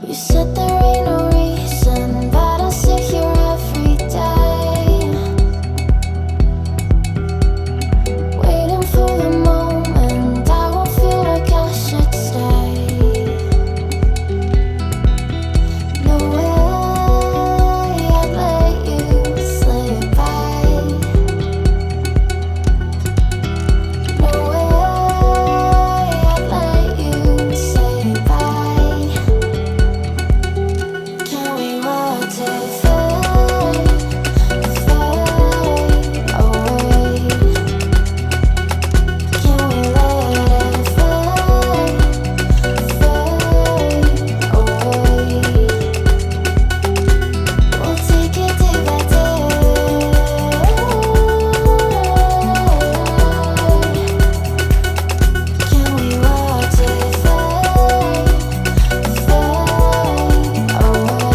You said there ain't no reason, but I sit here every day, waiting for the moment I won't feel like I should stay. No way I'd let you slip by. No way I'd let you say bye. Can we watch it fade, fade away? Can we let it fade, fade away? We'll take it day by day. Can we watch it fade, fade away?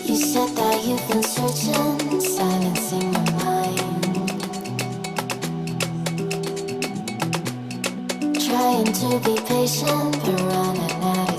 You said that you've been searching, silencing your mind, trying to be patient but running out